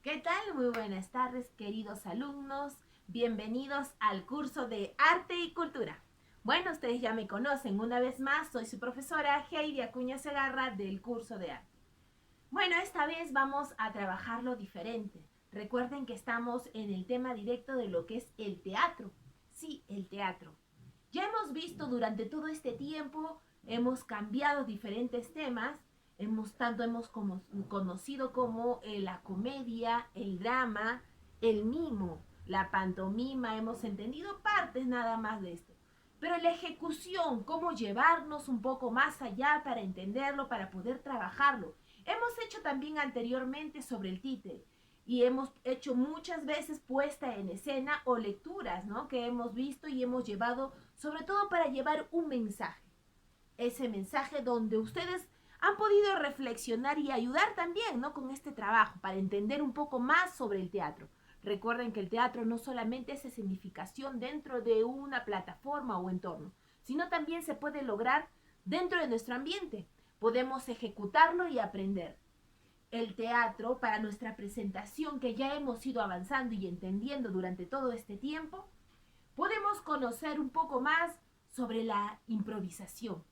¿Qué tal? Muy buenas tardes, queridos alumnos. Bienvenidos al curso de Arte y Cultura. Bueno, ustedes ya me conocen. Una vez más, soy su profesora Heidi Acuña Segarra del curso de Arte. Bueno, esta vez vamos a trabajarlo diferente. Recuerden que estamos en el tema directo de lo que es el teatro. Sí, el teatro. Ya hemos visto durante todo este tiempo, hemos cambiado diferentes temas, hemos conocido como la comedia, el drama, el mimo, la pantomima, hemos entendido partes nada más de esto. Pero la ejecución, cómo llevarnos un poco más allá para entenderlo, para poder trabajarlo. Hemos hecho también anteriormente sobre el títere y hemos hecho muchas veces puesta en escena o lecturas, ¿no? Que hemos visto y hemos llevado, sobre todo para llevar un mensaje. Ese mensaje donde ustedes han podido reflexionar y ayudar también, ¿no? Con este trabajo para entender un poco más sobre el teatro. Recuerden que el teatro no solamente es significación dentro de una plataforma o entorno, sino también se puede lograr dentro de nuestro ambiente. Podemos ejecutarlo y aprender el teatro para nuestra presentación que ya hemos ido avanzando y entendiendo durante todo este tiempo, podemos conocer un poco más sobre la improvisación,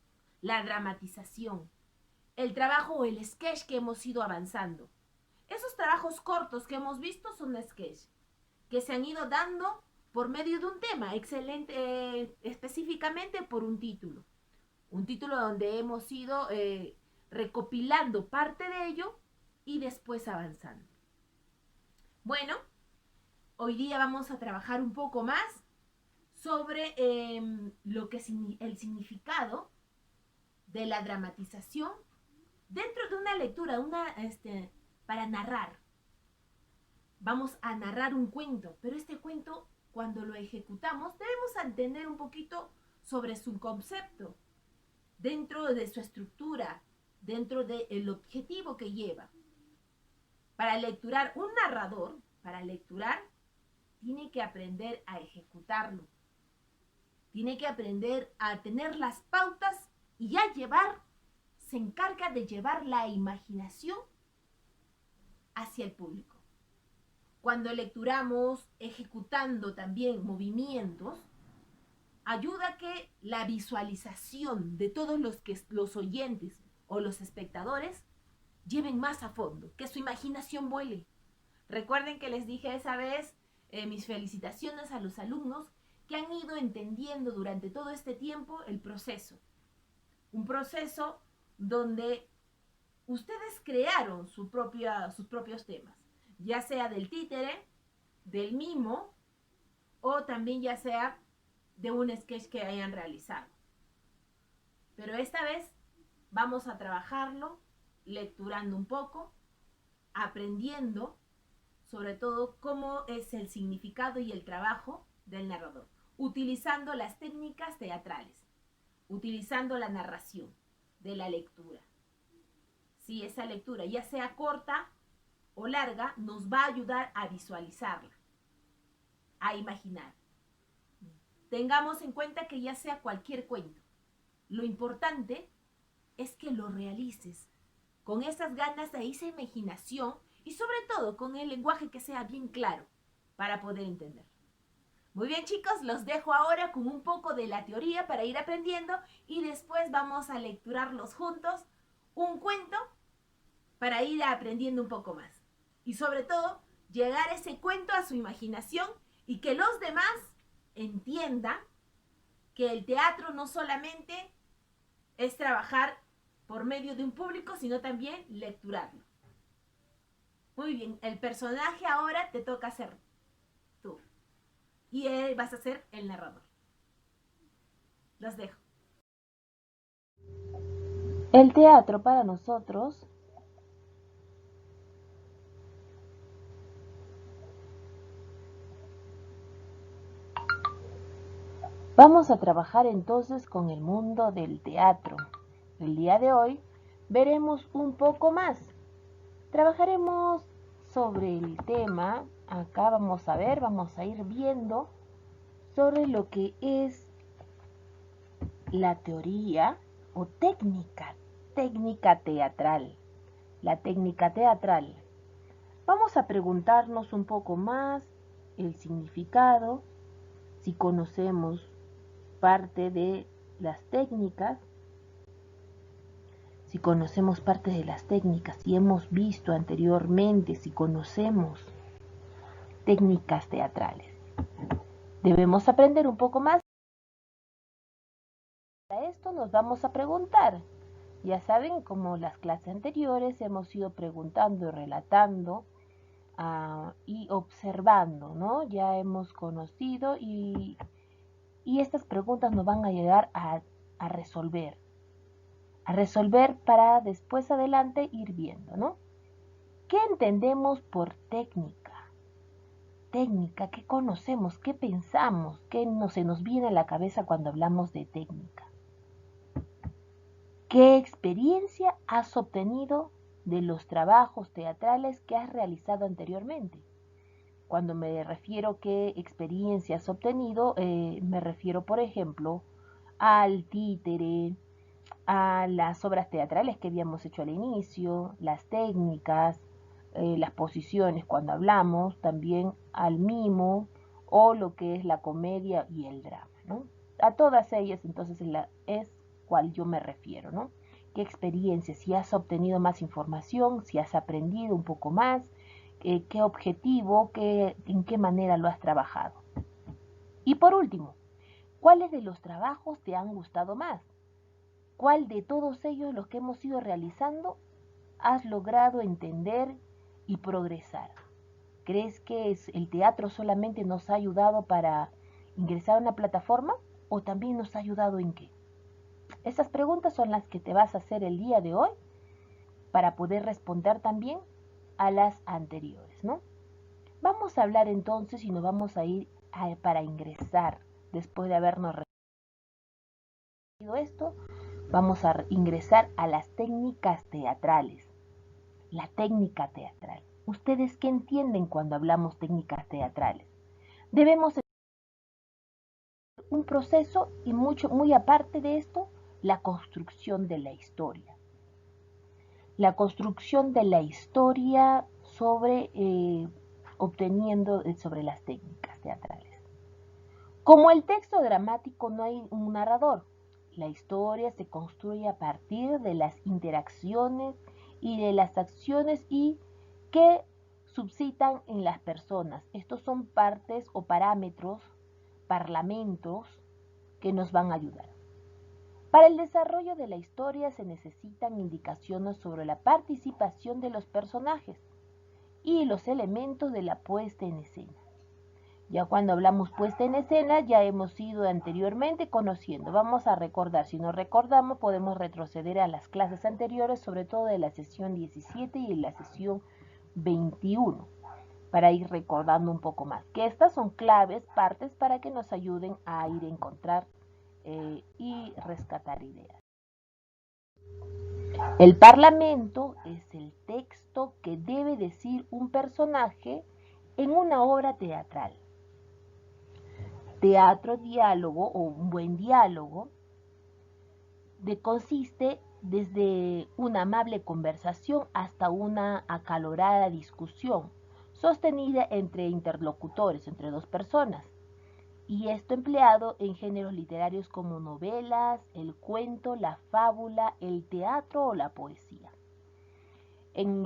la dramatización, el trabajo o el sketch que hemos ido avanzando. Esos trabajos cortos que hemos visto son sketch que se han ido dando por medio de un tema, excelente, específicamente por un título donde hemos ido recopilando parte de ello y después avanzando. Bueno, hoy día vamos a trabajar un poco más sobre lo que es el significado de la dramatización dentro de una lectura, para narrar. Vamos a narrar un cuento, pero este cuento, cuando lo ejecutamos, debemos entender un poquito sobre su concepto, dentro de su estructura, dentro del objetivo que lleva. Para lecturar un narrador, para lecturar, tiene que aprender a ejecutarlo. Tiene que aprender a tener las pautas y ya se encarga de llevar la imaginación hacia el público. Cuando lecturamos, ejecutando también movimientos, ayuda a que la visualización de todos los oyentes o los espectadores lleven más a fondo, que su imaginación vuele. Recuerden que les dije esa vez mis felicitaciones a los alumnos que han ido entendiendo durante todo este tiempo el proceso. Un proceso donde ustedes crearon sus propios temas, ya sea del títere, del mimo o también ya sea de un sketch que hayan realizado. Pero esta vez vamos a trabajarlo lecturando un poco, aprendiendo sobre todo cómo es el significado y el trabajo del narrador, utilizando las técnicas teatrales, utilizando la narración de la lectura. Si esa lectura, ya sea corta o larga, nos va a ayudar a visualizarla, a imaginar. Tengamos en cuenta que ya sea cualquier cuento, lo importante es que lo realices con esas ganas de esa imaginación y sobre todo con el lenguaje que sea bien claro para poder entender. Muy bien chicos, los dejo ahora con un poco de la teoría para ir aprendiendo y después vamos a lecturarlos juntos un cuento para ir aprendiendo un poco más. Y sobre todo, llegar ese cuento a su imaginación y que los demás entiendan que el teatro no solamente es trabajar por medio de un público, sino también lecturarlo. Muy bien, el personaje ahora te toca ser tú. Y él vas a ser el narrador. Los dejo. El teatro para nosotros vamos a trabajar entonces con el mundo del teatro. El día de hoy veremos un poco más. Trabajaremos sobre el tema, acá vamos a ir viendo sobre lo que es la teoría o técnica teatral. La técnica teatral. Vamos a preguntarnos un poco más el significado, si conocemos parte de las técnicas, si hemos visto anteriormente, si conocemos técnicas teatrales. Debemos aprender un poco más. Para esto nos vamos a preguntar. Ya saben, como las clases anteriores, hemos ido preguntando y relatando y observando, ¿no? Ya hemos conocido y estas preguntas nos van a ayudar a resolver para después adelante ir viendo, ¿no? ¿Qué entendemos por técnica? Técnica, ¿qué conocemos? ¿Qué pensamos? ¿Qué se nos viene a la cabeza cuando hablamos de técnica? ¿Qué experiencia has obtenido de los trabajos teatrales que has realizado anteriormente? Cuando me refiero a qué experiencia has obtenido, me refiero, por ejemplo, al títere, a las obras teatrales que habíamos hecho al inicio, las técnicas, las posiciones cuando hablamos, también al mimo o lo que es la comedia y el drama, ¿no? A todas ellas entonces es cual yo me refiero, ¿no? ¿Qué experiencia? Si has obtenido más información, si has aprendido un poco más, qué objetivo, en qué manera lo has trabajado. Y por último, ¿cuáles de los trabajos te han gustado más? ¿Cuál de todos ellos, los que hemos ido realizando, has logrado entender y progresar? ¿Crees que el teatro solamente nos ha ayudado para ingresar a una plataforma o también nos ha ayudado en qué? Esas preguntas son las que te vas a hacer el día de hoy para poder responder también a las anteriores, ¿no? Vamos a hablar entonces y nos vamos a ir para ingresar después de habernos respondido esto. Vamos a ingresar a las técnicas teatrales. La técnica teatral. ¿Ustedes qué entienden cuando hablamos técnicas teatrales? Debemos un proceso y muy aparte de esto, la construcción de la historia. La construcción de la historia obteniendo sobre las técnicas teatrales. Como el texto dramático no hay un narrador, la historia se construye a partir de las interacciones y de las acciones que subsistan en las personas. Estos son partes o parámetros, parlamentos que nos van a ayudar. Para el desarrollo de la historia se necesitan indicaciones sobre la participación de los personajes y los elementos de la puesta en escena. Ya cuando hablamos puesta en escena, ya hemos ido anteriormente conociendo. Vamos a recordar, si no recordamos, podemos retroceder a las clases anteriores, sobre todo de la sesión 17 y la sesión 21, para ir recordando un poco más. Que estas son claves, partes, para que nos ayuden a ir a encontrar y rescatar ideas. El parlamento es el texto que debe decir un personaje en una obra teatral. Teatro, diálogo o un buen diálogo consiste desde una amable conversación hasta una acalorada discusión sostenida entre interlocutores, entre dos personas, y esto empleado en géneros literarios como novelas, el cuento, la fábula, el teatro o la poesía.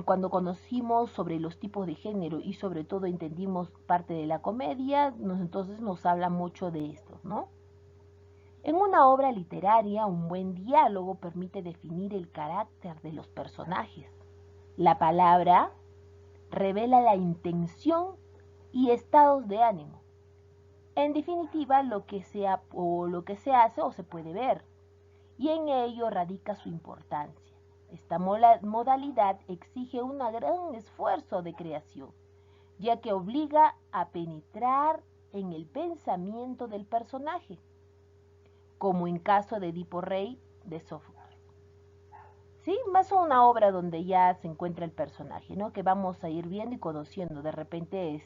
Cuando conocimos sobre los tipos de género y sobre todo entendimos parte de la comedia, entonces nos habla mucho de esto, ¿no? En una obra literaria, un buen diálogo permite definir el carácter de los personajes. La palabra revela la intención y estados de ánimo. En definitiva, lo que se hace o se puede ver, y en ello radica su importancia. Esta modalidad exige un gran esfuerzo de creación, ya que obliga a penetrar en el pensamiento del personaje, como en caso de Edipo Rey de Sófocles. ¿Sí? Más una obra donde ya se encuentra el personaje, ¿no? Que vamos a ir viendo y conociendo. De repente,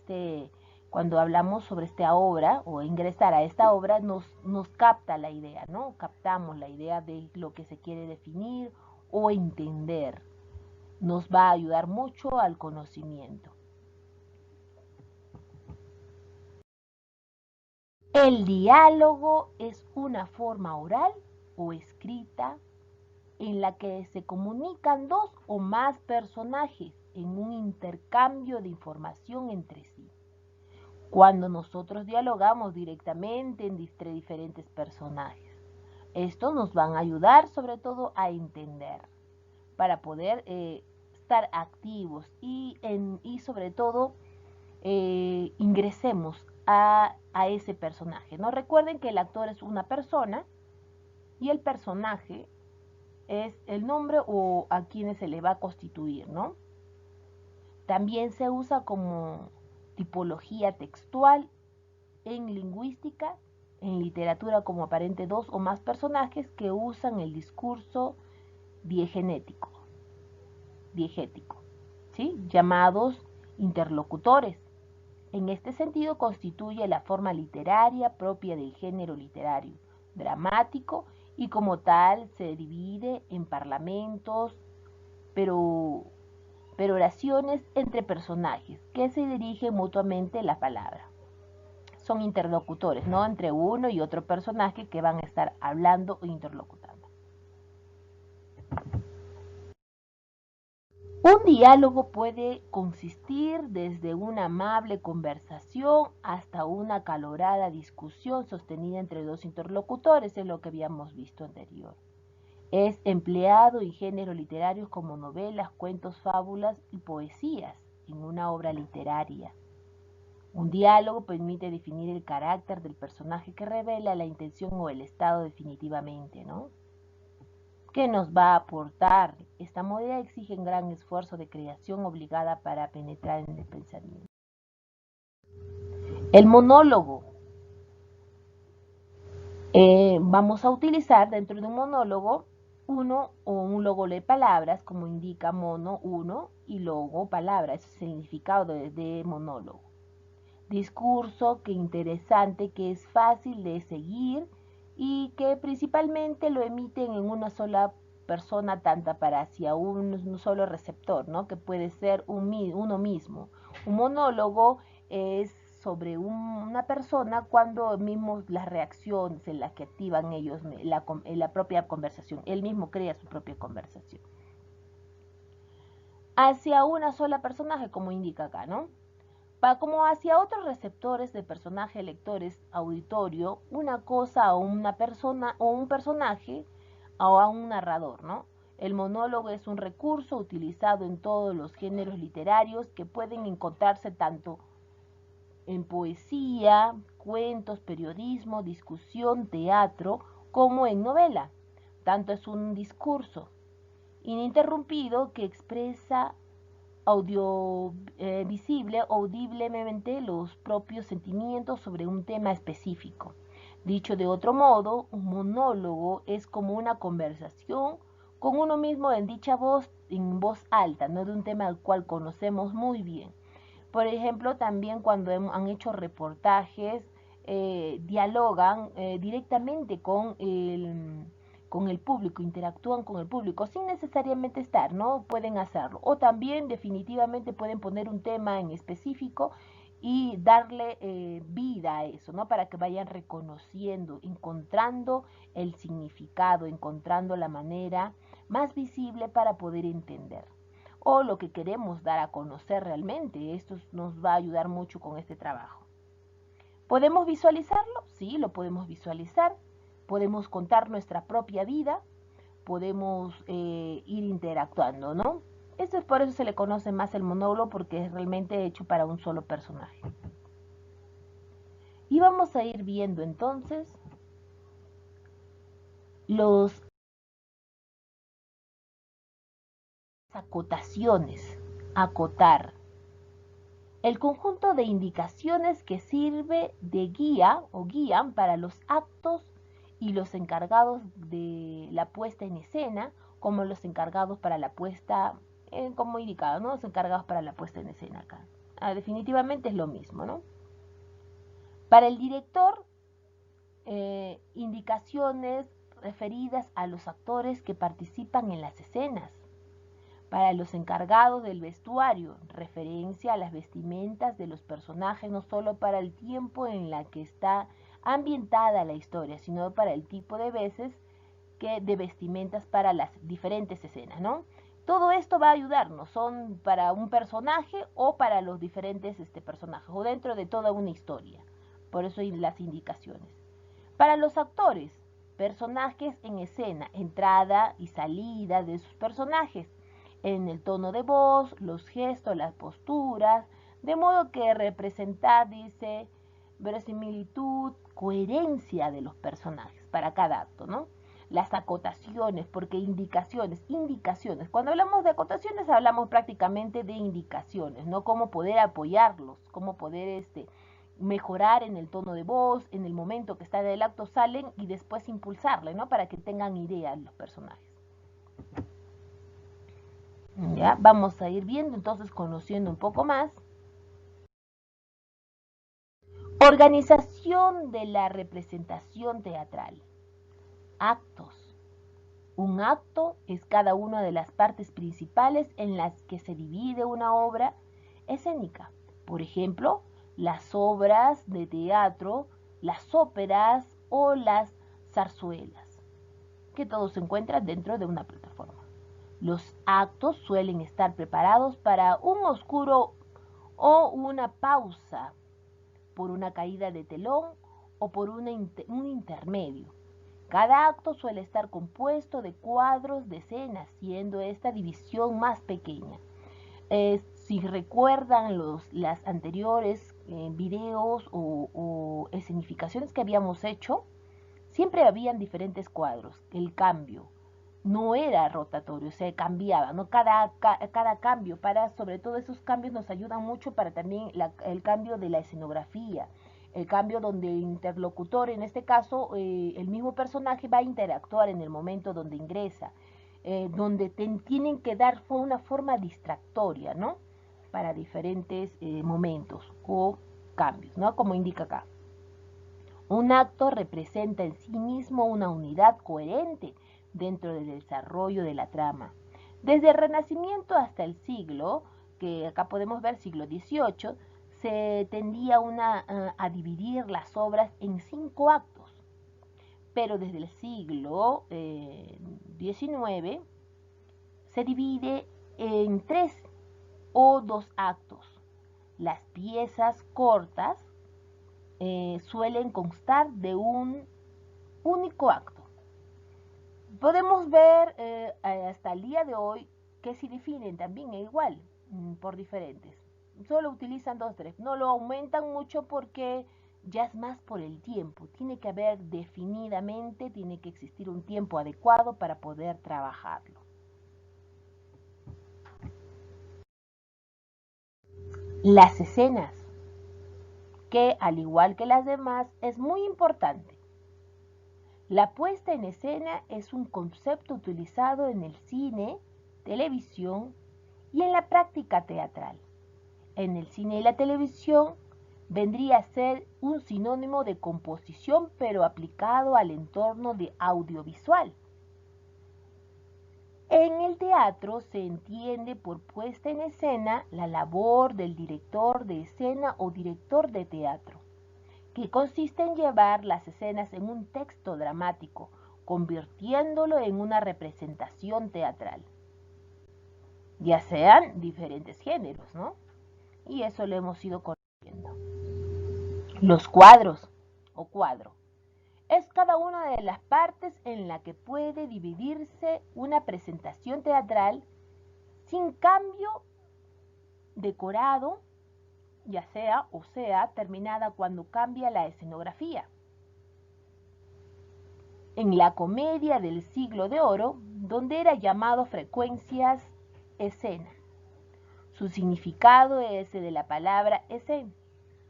cuando hablamos sobre esta obra o ingresar a esta obra, nos capta la idea, ¿no? Captamos la idea de lo que se quiere definir o entender. Nos va a ayudar mucho al conocimiento. El diálogo es una forma oral o escrita en la que se comunican dos o más personajes en un intercambio de información entre sí. Cuando nosotros dialogamos directamente entre diferentes personajes, estos nos van a ayudar sobre todo a entender, para poder estar activos y sobre todo ingresemos a ese personaje, ¿no? Recuerden que el actor es una persona y el personaje es el nombre o a quienes se le va a constituir, ¿no? También se usa como tipología textual en lingüística, en literatura como aparente dos o más personajes que usan el discurso diegético, ¿sí? Llamados interlocutores. En este sentido constituye la forma literaria propia del género literario, dramático, y como tal se divide en parlamentos, peroraciones entre personajes que se dirigen mutuamente la palabra. Son interlocutores, ¿no? Entre uno y otro personaje que van a estar hablando o interlocutando. Un diálogo puede consistir desde una amable conversación hasta una acalorada discusión sostenida entre dos interlocutores, es lo que habíamos visto anterior. Es empleado en géneros literarios como novelas, cuentos, fábulas y poesías en una obra literaria. Un diálogo permite definir el carácter del personaje que revela la intención o el estado definitivamente, ¿no? ¿Qué nos va a aportar? Esta modalidad exige un gran esfuerzo de creación obligada para penetrar en el pensamiento. El monólogo. Vamos a utilizar dentro de un monólogo uno o un logo de palabras, como indica mono, uno, y logo, palabra. Ese es el significado de monólogo. Discurso, que interesante, que es fácil de seguir y que principalmente lo emiten en una sola persona, tanta para hacia un solo receptor, ¿no? Que puede ser uno mismo. Un monólogo es sobre una persona cuando mismo las reacciones en las que activan ellos la propia conversación. Él mismo crea su propia conversación. Hacia una sola personaje, como indica acá, ¿no? Como hacia otros receptores de personaje, lectores, auditorio, una cosa o una persona o un personaje o a un narrador, ¿no? El monólogo es un recurso utilizado en todos los géneros literarios que pueden encontrarse tanto en poesía, cuentos, periodismo, discusión, teatro, como en novela. Tanto es un discurso ininterrumpido que expresa visible, audiblemente los propios sentimientos sobre un tema específico. Dicho de otro modo, un monólogo es como una conversación con uno mismo en dicha voz, en voz alta, no de un tema al cual conocemos muy bien. Por ejemplo, también cuando han hecho reportajes, dialogan directamente con el público, interactúan con el público sin necesariamente estar, ¿no? Pueden hacerlo. O también definitivamente pueden poner un tema en específico y darle vida a eso, ¿no? Para que vayan reconociendo, encontrando el significado, encontrando la manera más visible para poder entender. O lo que queremos dar a conocer realmente. Esto nos va a ayudar mucho con este trabajo. ¿Podemos visualizarlo? Sí, lo podemos visualizar. Podemos contar nuestra propia vida, podemos ir interactuando, ¿no? Esto es por eso se le conoce más el monólogo, porque es realmente hecho para un solo personaje. Y vamos a ir viendo entonces los acotaciones, acotar. El conjunto de indicaciones que sirve de guía o guían para los actos y los encargados de la puesta en escena, como los encargados para la puesta, como indicado, ¿no? Los encargados para la puesta en escena acá. Definitivamente es lo mismo, ¿no? Para el director, indicaciones referidas a los actores que participan en las escenas. Para los encargados del vestuario, referencia a las vestimentas de los personajes, no solo para el tiempo en la que está ambientada la historia, sino para el tipo de de vestimentas para las diferentes escenas, ¿no? Todo esto va a ayudarnos, son para un personaje o para los diferentes personajes, o dentro de toda una historia. Por eso hay las indicaciones. Para los actores, personajes en escena, entrada y salida de sus personajes, en el tono de voz, los gestos, las posturas, de modo que representar, dice, verosimilitud, coherencia de los personajes para cada acto, ¿no? Las acotaciones, porque indicaciones. Cuando hablamos de acotaciones hablamos prácticamente de indicaciones, ¿no? Cómo poder apoyarlos, cómo poder mejorar en el tono de voz, en el momento que está en el acto salen y después impulsarle, ¿no? Para que tengan idea los personajes. ¿Ya? Vamos a ir viendo entonces, conociendo un poco más. Organización de la representación teatral. Actos. Un acto es cada una de las partes principales en las que se divide una obra escénica. Por ejemplo, las obras de teatro, las óperas o las zarzuelas, que todos se encuentran dentro de una plataforma. Los actos suelen estar preparados para un oscuro o una pausa, por una caída de telón o por un intermedio. Cada acto suele estar compuesto de cuadros de escenas, siendo esta división más pequeña. Si recuerdan las anteriores videos o escenificaciones que habíamos hecho, siempre habían diferentes cuadros. El cambio no era rotatorio, se cambiaba, ¿no? Cada cambio, sobre todo esos cambios nos ayudan mucho para también el cambio de la escenografía, el cambio donde el interlocutor, en este caso, el mismo personaje va a interactuar en el momento donde ingresa, donde tienen que dar una forma distractoria, ¿no? Para diferentes momentos o cambios, ¿no? Como indica acá. Un acto representa en sí mismo una unidad coherente dentro del desarrollo de la trama. Desde el Renacimiento hasta el siglo, que acá podemos ver siglo XVIII, se tendía a dividir las obras en 5 actos. Pero desde el siglo XIX se divide en 3 o 2 actos. Las piezas cortas suelen constar de un único acto. Podemos ver hasta el día de hoy que se definen también igual por diferentes. Solo utilizan 2, 3. No lo aumentan mucho porque ya es más por el tiempo. Tiene que haber definidamente, tiene que existir un tiempo adecuado para poder trabajarlo. Las escenas, que al igual que las demás es muy importante. La puesta en escena es un concepto utilizado en el cine, televisión y en la práctica teatral. En el cine y la televisión vendría a ser un sinónimo de composición, pero aplicado al entorno de audiovisual. En el teatro se entiende por puesta en escena la labor del director de escena o director de teatro, que consiste en llevar las escenas en un texto dramático, convirtiéndolo en una representación teatral. Ya sean diferentes géneros, ¿no? Y eso lo hemos ido conociendo. Los cuadros o cuadro es cada una de las partes en la que puede dividirse una presentación teatral sin cambio, decorado, ya sea terminada cuando cambia la escenografía. En la comedia del siglo de oro, donde era llamado frecuencias escena. Su significado es el de la palabra escena.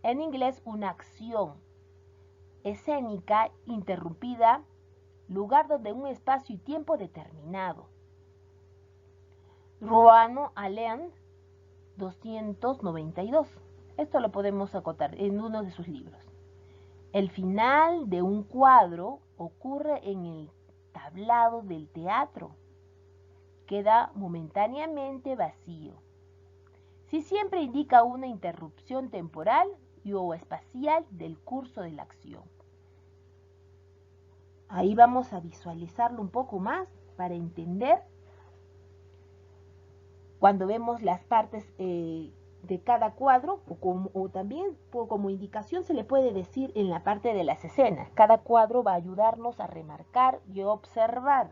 En inglés, una acción escénica interrumpida, lugar donde un espacio y tiempo determinado. Roano Allen, 292. Esto lo podemos acotar en uno de sus libros. El final de un cuadro ocurre en el tablado del teatro. Queda momentáneamente vacío. Si siempre indica una interrupción temporal o espacial del curso de la acción. Ahí vamos a visualizarlo un poco más para entender. Cuando vemos las partes de cada cuadro, o también como indicación se le puede decir en la parte de las escenas. Cada cuadro va a ayudarnos a remarcar y observar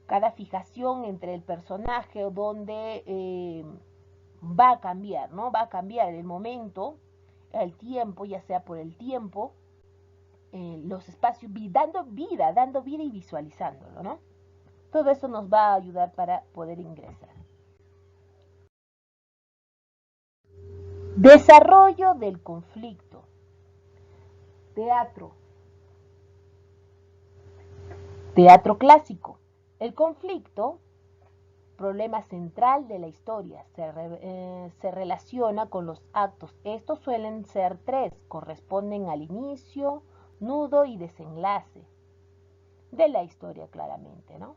cada fijación entre el personaje donde va a cambiar, ¿no? Va a cambiar el momento, el tiempo, ya sea por el tiempo, los espacios, dando vida y visualizándolo, ¿no? Todo eso nos va a ayudar para poder ingresar. Desarrollo del conflicto. Teatro. Teatro clásico. El conflicto, problema central de la historia, se relaciona con los actos. Estos suelen ser 3, corresponden al inicio, nudo y desenlace de la historia claramente, ¿no?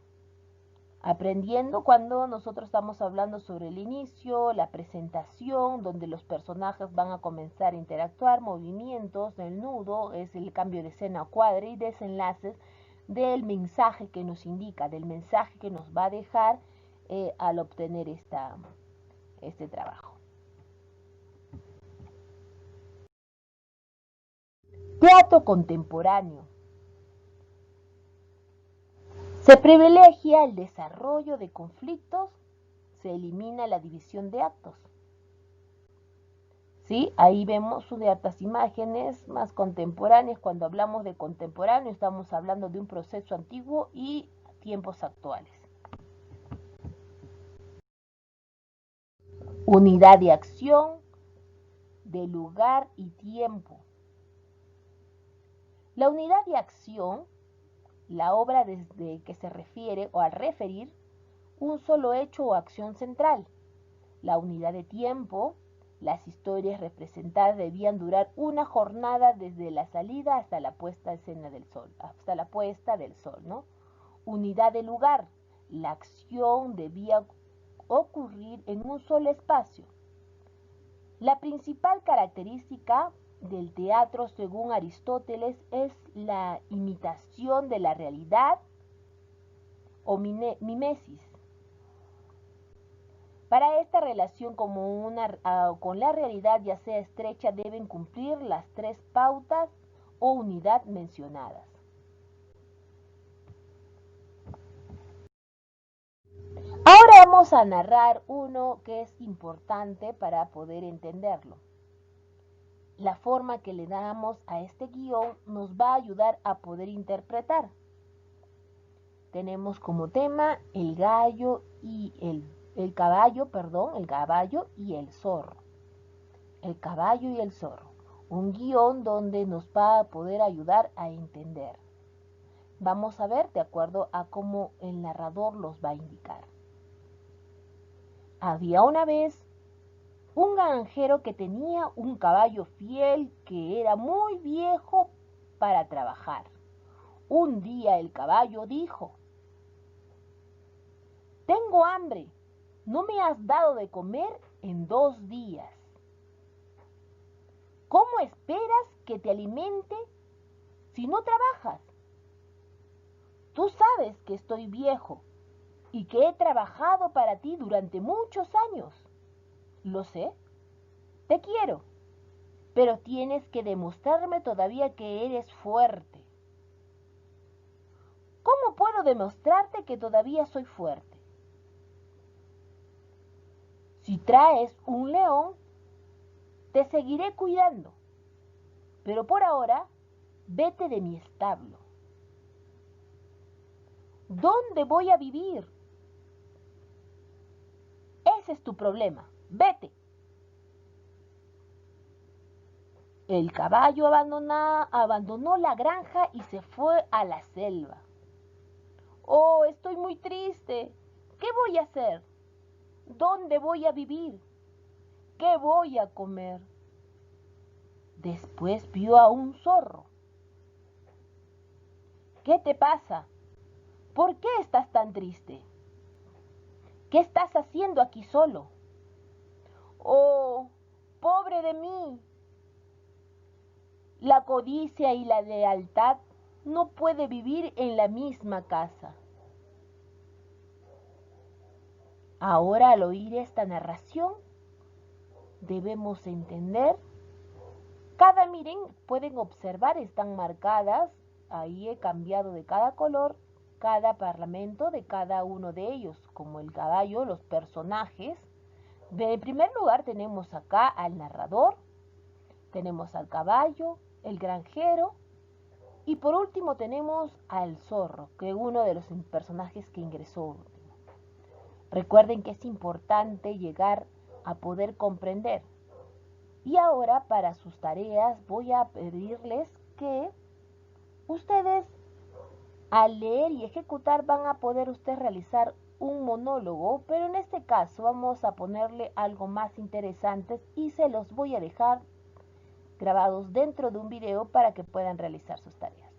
Aprendiendo cuando nosotros estamos hablando sobre el inicio, la presentación, donde los personajes van a comenzar a interactuar, movimientos, el nudo es el cambio de escena o cuadro y desenlaces del mensaje que nos indica, del mensaje que nos va a dejar al obtener este trabajo. Teatro contemporáneo. Se privilegia el desarrollo de conflictos, se elimina la división de actos. ¿Sí? Ahí vemos ciertas imágenes más contemporáneas. Cuando hablamos de contemporáneo estamos hablando de un proceso antiguo y tiempos actuales. Unidad de acción, de lugar y tiempo. La unidad de acción, la obra desde que se refiere o al referir un solo hecho o acción central. La unidad de tiempo, las historias representadas debían durar una jornada desde la salida hasta la puesta del sol, ¿no? Unidad de lugar, la acción debía ocurrir en un solo espacio. La principal característica del teatro, según Aristóteles, es la imitación de la realidad o mimesis. Para esta relación con la realidad, ya sea estrecha, deben cumplir las 3 pautas o unidad mencionadas. Ahora vamos a narrar uno que es importante para poder entenderlo. La forma que le damos a este guión nos va a ayudar a poder interpretar. Tenemos como tema el caballo y el zorro. El caballo y el zorro. Un guión donde nos va a poder ayudar a entender. Vamos a ver de acuerdo a cómo el narrador los va a indicar. Había una vez un granjero que tenía un caballo fiel que era muy viejo para trabajar. Un día el caballo dijo: «Tengo hambre, no me has dado de comer en 2 días. ¿Cómo esperas que te alimente si no trabajas? Tú sabes que estoy viejo y que he trabajado para ti durante muchos años. Lo sé, te quiero, pero tienes que demostrarme todavía que eres fuerte». «¿Cómo puedo demostrarte que todavía soy fuerte? Si traes un león, te seguiré cuidando, pero por ahora vete de mi establo». «¿Dónde voy a vivir?» «Ese es tu problema, vete». El caballo abandonó la granja y se fue a la selva. «Oh, estoy muy triste. ¿Qué voy a hacer? ¿Dónde voy a vivir? ¿Qué voy a comer?». Después vio a un zorro. «¿Qué te pasa? ¿Por qué estás tan triste? ¿Qué estás haciendo aquí solo?». «Oh, pobre de mí. La codicia y la lealtad no puede vivir en la misma casa. Ahora, al oír esta narración, debemos entender, miren, pueden observar, están marcadas, ahí he cambiado de cada color, cada parlamento de cada uno de ellos, como el caballo, los personajes. En primer lugar tenemos acá al narrador, tenemos al caballo, el granjero, y por último tenemos al zorro, que es uno de los personajes que ingresó. Recuerden que es importante llegar a poder comprender. Y ahora para sus tareas voy a pedirles que ustedes al leer y ejecutar van a poder ustedes realizar un monólogo, pero en este caso vamos a ponerle algo más interesante y se los voy a dejar grabados dentro de un video para que puedan realizar sus tareas.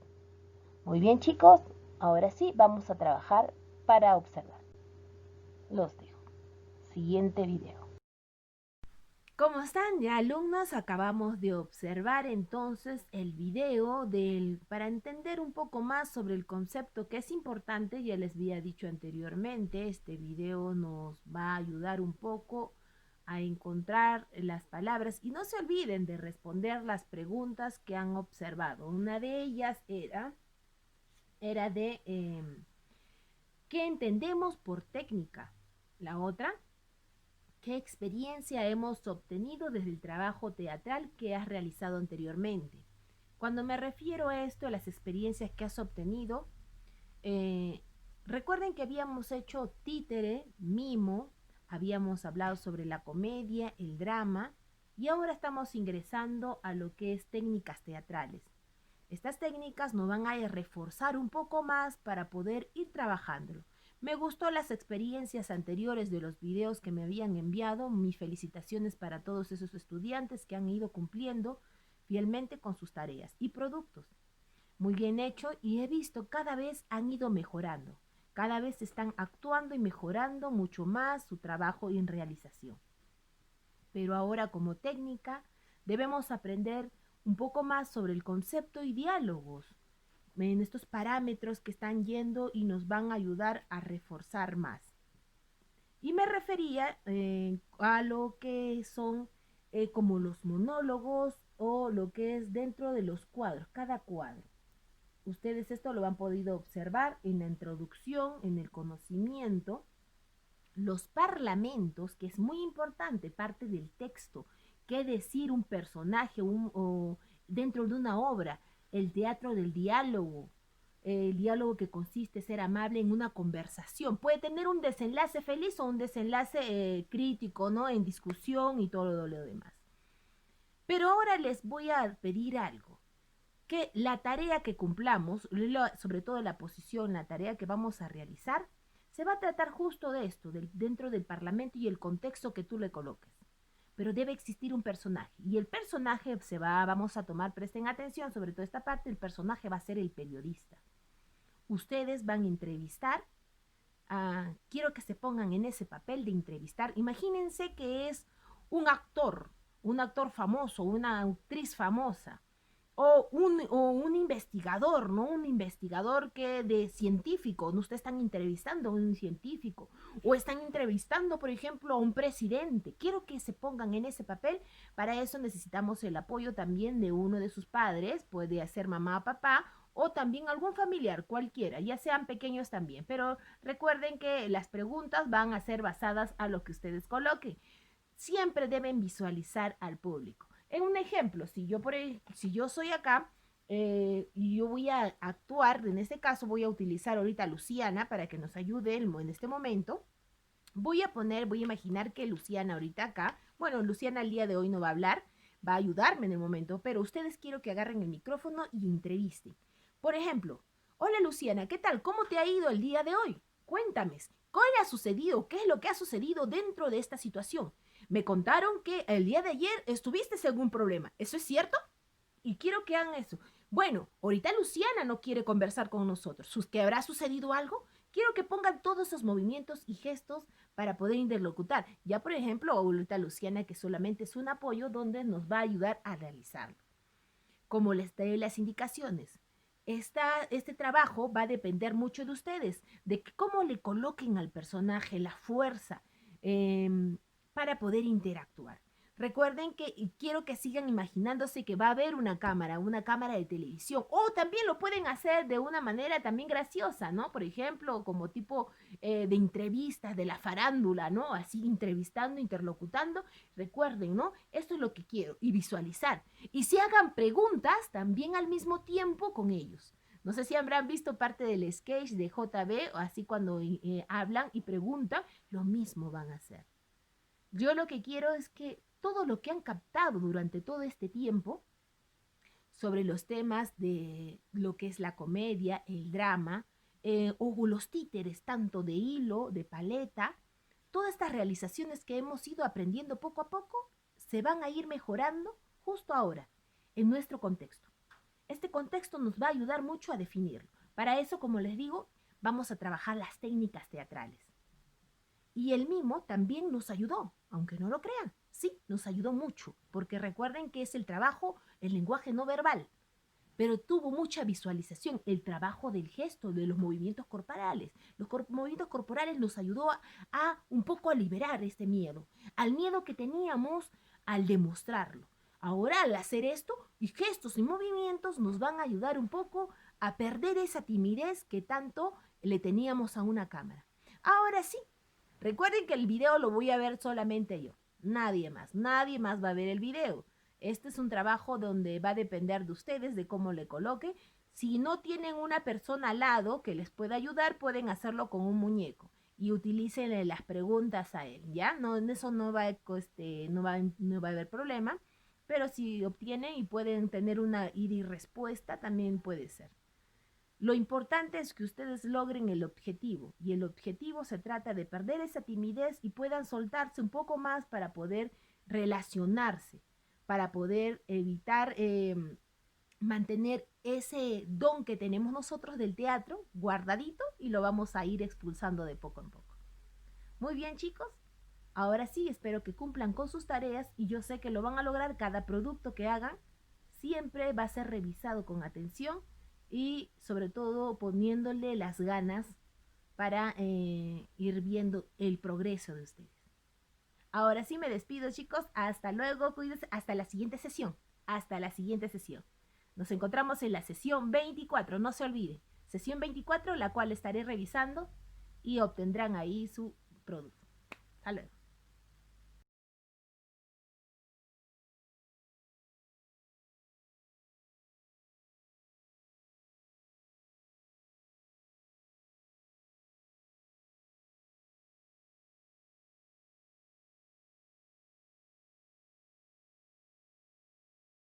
Muy bien, chicos, ahora sí vamos a trabajar para observar. Los dejo. Siguiente video. ¿Cómo están ya alumnos? Acabamos de observar entonces el video para entender un poco más sobre el concepto que es importante. Ya les había dicho anteriormente, este video nos va a ayudar un poco a encontrar las palabras y no se olviden de responder las preguntas que han observado. Una de ellas era de ¿qué entendemos por técnica? La otra, ¿qué experiencia hemos obtenido desde el trabajo teatral que has realizado anteriormente? Cuando me refiero a esto, a las experiencias que has obtenido, eh, recuerden que habíamos hecho títere, mimo, habíamos hablado sobre la comedia, el drama, y ahora estamos ingresando a lo que es técnicas teatrales. Estas técnicas nos van a reforzar un poco más para poder ir trabajándolo. Me gustó las experiencias anteriores de los videos que me habían enviado. Mis felicitaciones para todos esos estudiantes que han ido cumpliendo fielmente con sus tareas y productos. Muy bien hecho y he visto cada vez han ido mejorando. Cada vez están actuando y mejorando mucho más su trabajo en realización. Pero ahora como técnica debemos aprender un poco más sobre el concepto y diálogos en estos parámetros que están yendo y nos van a ayudar a reforzar más. Y me refería a lo que son como los monólogos o lo que es dentro de los cuadros, cada cuadro. Ustedes esto lo han podido observar en la introducción, en el conocimiento. Los parlamentos, que es muy importante, parte del texto, qué decir un personaje o dentro de una obra, el teatro del diálogo, el diálogo que consiste en ser amable en una conversación. Puede tener un desenlace feliz o un desenlace crítico, ¿no? En discusión y todo lo demás. Pero ahora les voy a pedir algo, que la tarea que cumplamos, sobre todo la posición, la tarea que vamos a realizar, se va a tratar justo de esto, dentro del Parlamento y el contexto que tú le coloques. Pero debe existir un personaje. Y el personaje vamos a tomar, presten atención, sobre todo esta parte, el personaje va a ser el periodista. Ustedes van a entrevistar, quiero que se pongan en ese papel de entrevistar. Imagínense que es un actor famoso, una actriz famosa, o un investigador, ¿no? Un investigador de científico, ¿no? Ustedes están entrevistando a un científico o están entrevistando, por ejemplo, a un presidente. Quiero que se pongan en ese papel. Para eso necesitamos el apoyo también de uno de sus padres, puede ser mamá, papá o también algún familiar, cualquiera, ya sean pequeños también. Pero recuerden que las preguntas van a ser basadas a lo que ustedes coloquen. Siempre deben visualizar al público. En un ejemplo, si yo soy acá y yo voy a actuar, en este caso voy a utilizar ahorita a Luciana para que nos ayude en este momento. Voy a imaginar que Luciana ahorita acá, bueno, Luciana el día de hoy no va a hablar, va a ayudarme en el momento, pero ustedes quiero que agarren el micrófono y entrevisten. Por ejemplo, hola Luciana, ¿qué tal? ¿Cómo te ha ido el día de hoy? Cuéntame, ¿qué ha sucedido? ¿Qué es lo que ha sucedido dentro de esta situación? Me contaron que el día de ayer estuviste en algún problema. ¿Eso es cierto? Y quiero que hagan eso. Bueno, ahorita Luciana no quiere conversar con nosotros. ¿Que habrá sucedido algo? Quiero que pongan todos esos movimientos y gestos para poder interlocutar. Ya, por ejemplo, ahorita Luciana, que solamente es un apoyo donde nos va a ayudar a realizarlo. Como les doy las indicaciones. Este trabajo va a depender mucho de ustedes, de cómo le coloquen al personaje la fuerza para poder interactuar. Recuerden que y quiero que sigan imaginándose que va a haber una cámara de televisión, o también lo pueden hacer de una manera también graciosa, ¿no? Por ejemplo, como tipo de entrevistas de la farándula, ¿no? Así entrevistando, interlocutando. Recuerden, ¿no? Esto es lo que quiero y visualizar. Y si hagan preguntas también al mismo tiempo con ellos. No sé si habrán visto parte del sketch de JB, o así cuando hablan y preguntan, lo mismo van a hacer. Yo lo que quiero es que todo lo que han captado durante todo este tiempo sobre los temas de lo que es la comedia, el drama, o los títeres, tanto de hilo, de paleta, todas estas realizaciones que hemos ido aprendiendo poco a poco, se van a ir mejorando justo ahora, en nuestro contexto. Este contexto nos va a ayudar mucho a definirlo. Para eso, como les digo, vamos a trabajar las técnicas teatrales. Y el mimo también nos ayudó, aunque no lo crean. Sí, nos ayudó mucho, porque recuerden que es el trabajo, el lenguaje no verbal, pero tuvo mucha visualización, el trabajo del gesto, de los movimientos corporales. Los movimientos corporales nos ayudó a un poco a liberar este miedo, al miedo que teníamos al demostrarlo. Ahora, al hacer esto, y gestos y movimientos nos van a ayudar un poco a perder esa timidez que tanto le teníamos a una cámara. Ahora sí, recuerden que el video lo voy a ver solamente yo, nadie más va a ver el video. Este es un trabajo donde va a depender de ustedes, de cómo le coloque. Si no tienen una persona al lado que les pueda ayudar, pueden hacerlo con un muñeco y utilicen las preguntas a él, ¿ya? No, en eso no va a haber problema, pero si obtienen y pueden tener una ida y respuesta, también puede ser. Lo importante es que ustedes logren el objetivo, y el objetivo se trata de perder esa timidez y puedan soltarse un poco más para poder relacionarse, para poder evitar mantener ese don que tenemos nosotros del teatro guardadito, y lo vamos a ir expulsando de poco en poco. Muy bien, chicos. Ahora sí, espero que cumplan con sus tareas, y yo sé que lo van a lograr. Cada producto que hagan siempre va a ser revisado con atención y sobre todo poniéndole las ganas para ir viendo el progreso de ustedes. Ahora sí me despido, chicos. Hasta luego, cuídense. Hasta la siguiente sesión. Hasta la siguiente sesión. Nos encontramos en la sesión 24, no se olviden. Sesión 24, la cual estaré revisando y obtendrán ahí su producto. Hasta luego.